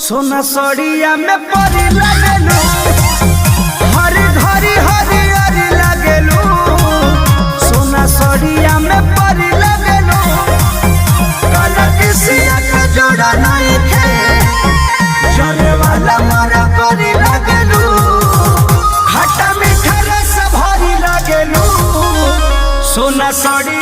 सोना सड़िया में परी लगेलू, हरी घरी हरी हरी लगेलू। सोना सड़िया में परी लगेलू, काला किसिया का जोड़ा नहीं थे, जले वाला मारा परी लगेलू। खट्टा मीठा रस भरी लगेलू, सोना सड़ी